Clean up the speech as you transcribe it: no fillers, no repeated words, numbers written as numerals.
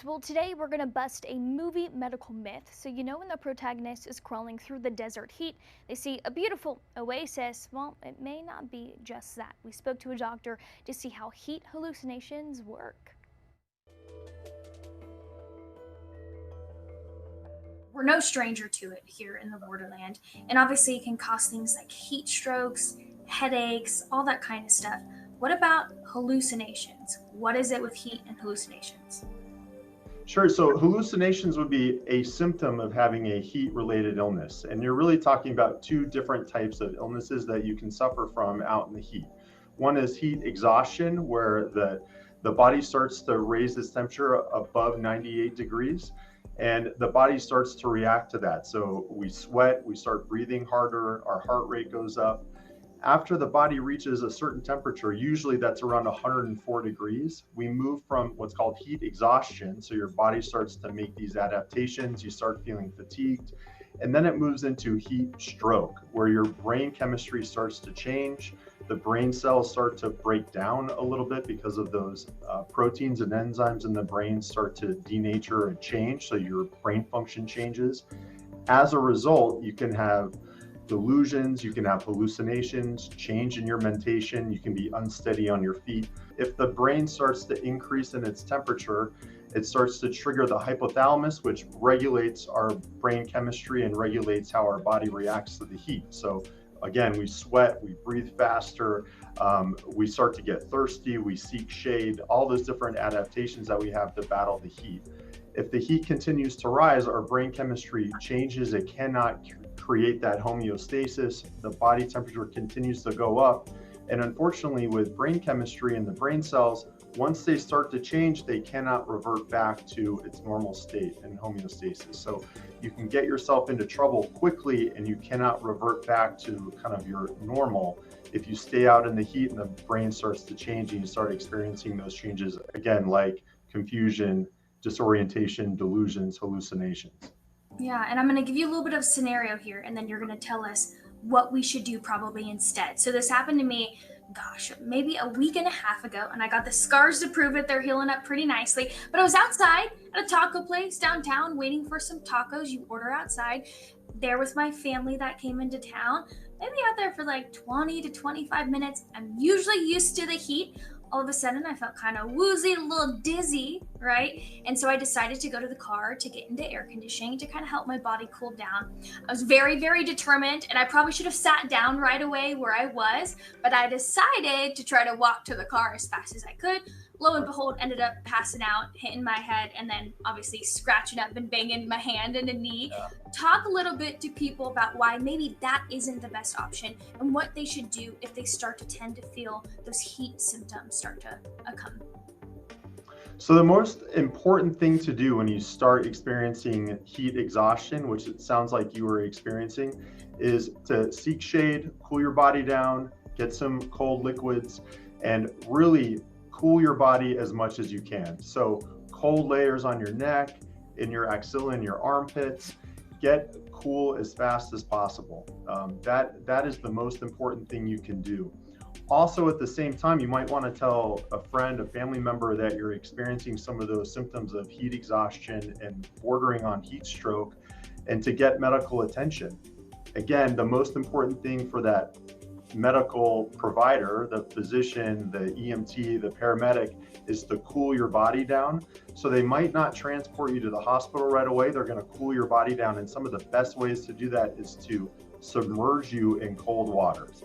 Well, today we're going to bust a movie medical myth. So, when the protagonist is crawling through the desert heat, they see a beautiful oasis. Well, it may not be just that. We spoke to a doctor to see how heat hallucinations work. We're no stranger to it here in the borderland, and obviously it can cause things like heat strokes, headaches, all that kind of stuff. What about hallucinations? What is it with heat and hallucinations? Sure. So hallucinations would be a symptom of having a heat-related illness. And you're really talking about two different types of illnesses that you can suffer from out in the heat. One is heat exhaustion, where the body starts to raise its temperature above 98 degrees, and the body starts to react to that. So we sweat, we start breathing harder, our heart rate goes up. After the body reaches a certain temperature, usually that's around 104 degrees, we move from what's called heat exhaustion. So your body starts to make these adaptations, you start feeling fatigued, and then it moves into heat stroke, where your brain chemistry starts to change. The brain cells start to break down a little bit because of those proteins and enzymes in the brain start to denature and change. So your brain function changes. As a result, you can have delusions, you can have hallucinations, change in your mentation, you can be unsteady on your feet. If the brain starts to increase in its temperature, it starts to trigger the hypothalamus, which regulates our brain chemistry and regulates how our body reacts to the heat. So again, we sweat, we breathe faster, we start to get thirsty, we seek shade, all those different adaptations that we have to battle the heat. If the heat continues to rise, our brain chemistry changes. It cannot create that homeostasis. The body temperature continues to go up. And unfortunately, with brain chemistry and the brain cells, once they start to change, they cannot revert back to its normal state and homeostasis. So you can get yourself into trouble quickly, and you cannot revert back to kind of your normal if you stay out in the heat and the brain starts to change and you start experiencing those changes again, like confusion, disorientation, delusions, hallucinations. Yeah, and I'm going to give you a little bit of scenario here, and then you're going to tell us what we should do probably instead. So this happened to me, gosh, maybe a week and a half ago, and I got the scars to prove it. They're healing up pretty nicely. But I was outside at a taco place downtown waiting for some tacos. You order outside. There was my family that came into town. Maybe out there for like 20 to 25 minutes. I'm usually used to the heat. All of a sudden, I felt kind of woozy, a little dizzy, right? And so I decided to go to the car to get into air conditioning to kind of help my body cool down. I was very, very determined, and I probably should have sat down right away where I was, but I decided to try to walk to the car as fast as I could. Lo and behold, ended up passing out, hitting my head, and then obviously scratching up and banging my hand and a knee. Yeah. Talk a little bit to people about why maybe that isn't the best option and what they should do if they start to tend to feel those heat symptoms start to come. So the most important thing to do when you start experiencing heat exhaustion, which it sounds like you were experiencing, is to seek shade, cool your body down, get some cold liquids, and really cool your body as much as you can. So cold layers on your neck, in your axilla, in your armpits. Get cool as fast as possible. That is the most important thing you can do. Also, at the same time, you might want to tell a friend, a family member that you're experiencing some of those symptoms of heat exhaustion and bordering on heat stroke, and to get medical attention. Again, the most important thing for that medical provider, the physician, the EMT, the paramedic, is to cool your body down. So they might not transport you to the hospital right away. They're going to cool your body down. And some of the best ways to do that is to submerge you in cold waters.